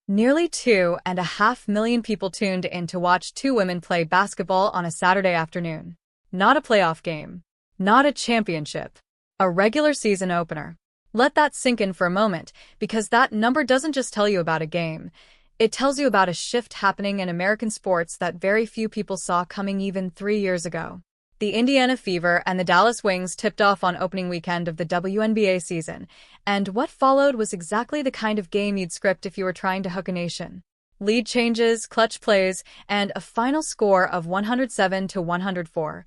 Nearly 2.5 million people tuned in to watch two women play basketball on a Saturday afternoon. Not a playoff game. Not a championship. A regular season opener. Let that sink in for a moment, because that number doesn't just tell you about a game. It tells you about a shift happening in American sports that very few people saw coming even 3 years ago. The Indiana Fever and the Dallas Wings tipped off on opening weekend of the WNBA season, and what followed was exactly the kind of game you'd script if you were trying to hook a nation. Lead changes, clutch plays, and a final score of 107-104.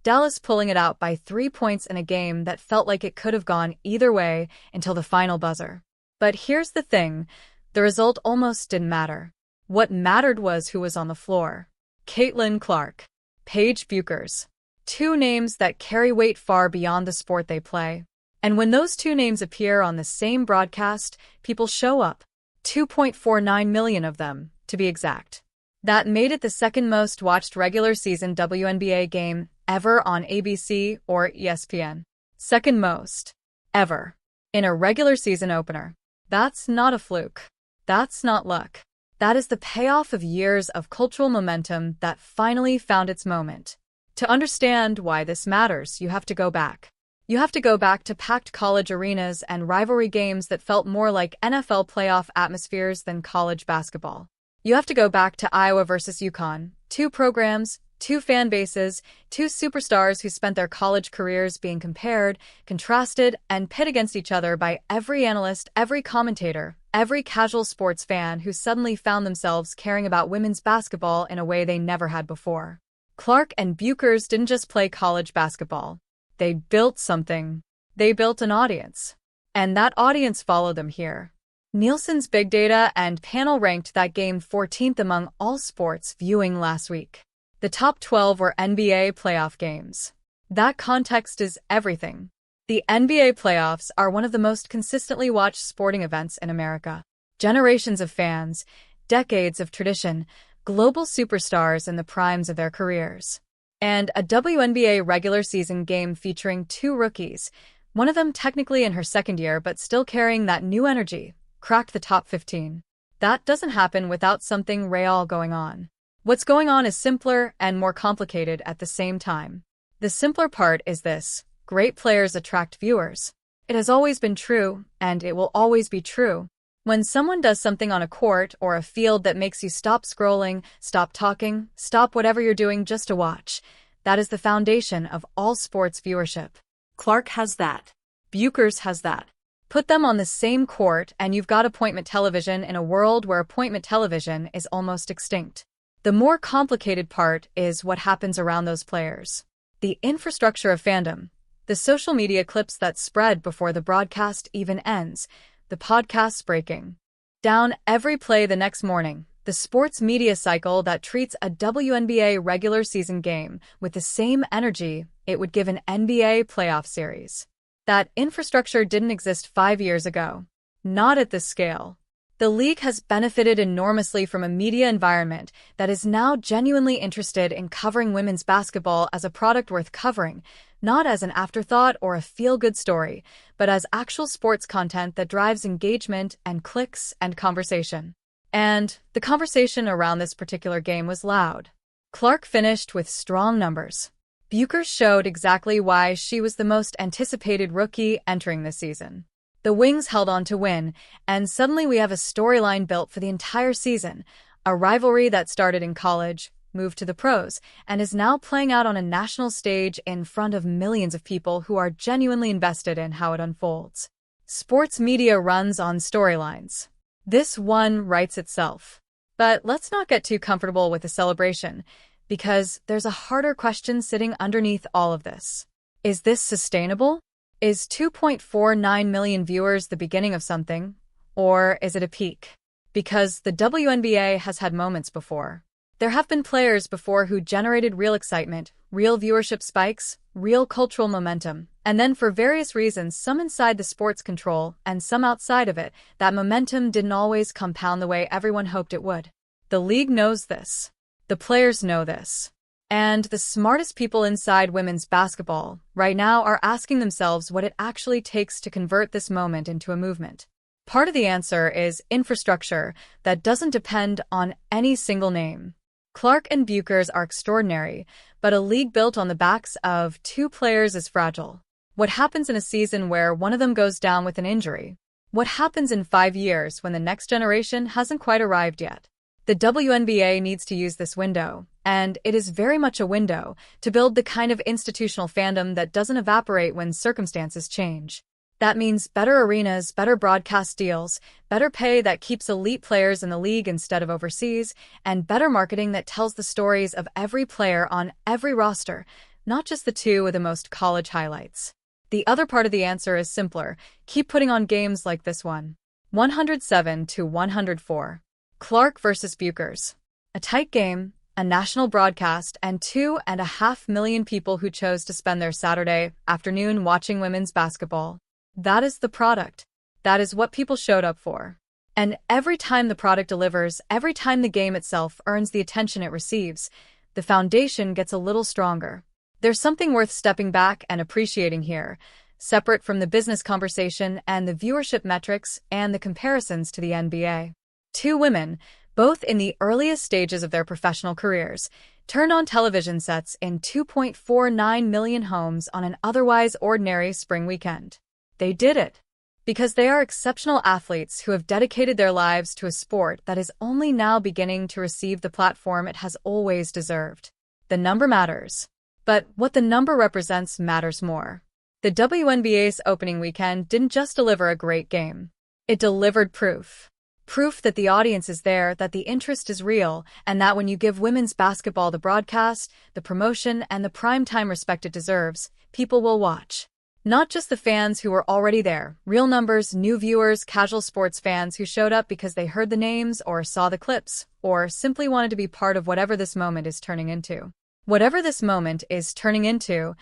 Dallas pulling it out by 3 points in a game that felt like it could have gone either way until the final buzzer. But here's the thing, the result almost didn't matter. What mattered was who was on the floor. Caitlin Clark, Paige Bueckers. Two names that carry weight far beyond the sport they play. And when those two names appear on the same broadcast, people show up. 2.49 million of them, to be exact. That made it the second most watched regular season WNBA game ever on ABC or ESPN. Second most. Ever. In a regular season opener. That's not a fluke. That's not luck. That is the payoff of years of cultural momentum that finally found its moment. To understand why this matters, you have to go back. You have to go back to packed college arenas and rivalry games that felt more like NFL playoff atmospheres than college basketball. You have to go back to Iowa versus UConn, two programs, two fan bases, two superstars who spent their college careers being compared, contrasted, and pit against each other by every analyst, every commentator, every casual sports fan who suddenly found themselves caring about women's basketball in a way they never had before. Clark and Bueckers didn't just play college basketball. They built something. They built an audience. And that audience followed them here. Nielsen's big data and panel ranked that game 14th among all sports viewing last week. The top 12 were NBA playoff games. That context is everything. The NBA playoffs are one of the most consistently watched sporting events in America. Generations of fans, decades of tradition, global superstars in the primes of their careers. And a WNBA regular season game featuring two rookies, one of them technically in her second year but still carrying that new energy, cracked the top 15. That doesn't happen without something real going on. What's going on is simpler and more complicated at the same time. The simpler part is this: great players attract viewers. It has always been true, and it will always be true. When someone does something on a court or a field that makes you stop scrolling, stop talking, stop whatever you're doing just to watch, that is the foundation of all sports viewership. Clark has that. Bueckers has that. Put them on the same court and you've got appointment television in a world where appointment television is almost extinct. The more complicated part is what happens around those players. The infrastructure of fandom. The social media clips that spread before the broadcast even ends. The podcasts breaking down every play the next morning, the sports media cycle that treats a WNBA regular season game with the same energy it would give an NBA playoff series. That infrastructure didn't exist 5 years ago. Not at this scale. The league has benefited enormously from a media environment that is now genuinely interested in covering women's basketball as a product worth covering, not as an afterthought or a feel-good story, but as actual sports content that drives engagement and clicks and conversation. And the conversation around this particular game was loud. Clark finished with strong numbers. Bueckers showed exactly why she was the most anticipated rookie entering this season. The Wings held on to win, and suddenly we have a storyline built for the entire season, a rivalry that started in college, moved to the pros, and is now playing out on a national stage in front of millions of people who are genuinely invested in how it unfolds. Sports media runs on storylines. This one writes itself. But let's not get too comfortable with the celebration, because there's a harder question sitting underneath all of this. Is this sustainable? Is 2.49 million viewers the beginning of something, or is it a peak? Because the WNBA has had moments before. There have been players before who generated real excitement, real viewership spikes, real cultural momentum, and then for various reasons, some inside the sports control and some outside of it, that momentum didn't always compound the way everyone hoped it would. The league knows this. The players know this. And the smartest people inside women's basketball right now are asking themselves what it actually takes to convert this moment into a movement. Part of the answer is infrastructure that doesn't depend on any single name. Clark and Bueckers are extraordinary, but a league built on the backs of two players is fragile. What happens in a season where one of them goes down with an injury? What happens in 5 years when the next generation hasn't quite arrived yet? The WNBA needs to use this window, and it is very much a window, to build the kind of institutional fandom that doesn't evaporate when circumstances change. That means better arenas, better broadcast deals, better pay that keeps elite players in the league instead of overseas, and better marketing that tells the stories of every player on every roster, not just the two with the most college highlights. The other part of the answer is simpler. Keep putting on games like this one. 107-104. Clark versus Bueckers. A tight game, a national broadcast, and 2.5 million people who chose to spend their Saturday afternoon watching women's basketball. That is the product. That is what people showed up for. And every time the product delivers, every time the game itself earns the attention it receives, the foundation gets a little stronger. There's something worth stepping back and appreciating here, separate from the business conversation and the viewership metrics and the comparisons to the NBA. Two women, both in the earliest stages of their professional careers, turned on television sets in 2.49 million homes on an otherwise ordinary spring weekend. They did it because they are exceptional athletes who have dedicated their lives to a sport that is only now beginning to receive the platform it has always deserved. The number matters, but what the number represents matters more. The WNBA's opening weekend didn't just deliver a great game. It delivered proof. Proof that the audience is there, that the interest is real, and that when you give women's basketball the broadcast, the promotion, and the primetime respect it deserves, people will watch. Not just the fans who were already there, real numbers, new viewers, casual sports fans who showed up because they heard the names or saw the clips, or simply wanted to be part of whatever this moment is turning into. Whatever this moment is turning into,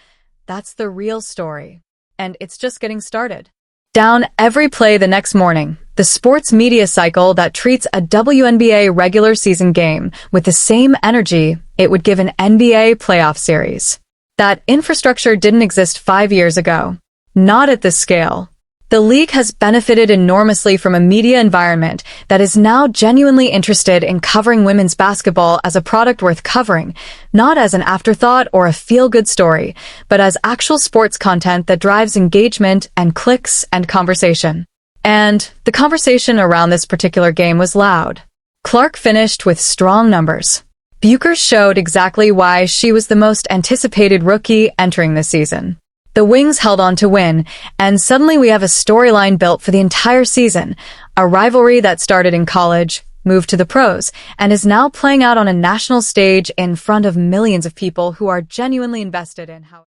that's the real story. And it's just getting started. Down every play the next morning, the sports media cycle that treats a WNBA regular season game with the same energy it would give an NBA playoff series. That infrastructure didn't exist 5 years ago. Not at this scale. The league has benefited enormously from a media environment that is now genuinely interested in covering women's basketball as a product worth covering, not as an afterthought or a feel-good story, but as actual sports content that drives engagement and clicks and conversation. And the conversation around this particular game was loud. Clark finished with strong numbers. Bueckers showed exactly why she was the most anticipated rookie entering this season. The Wings held on to win, and suddenly we have a storyline built for the entire season, a rivalry that started in college, moved to the pros, and is now playing out on a national stage in front of millions of people who are genuinely invested in how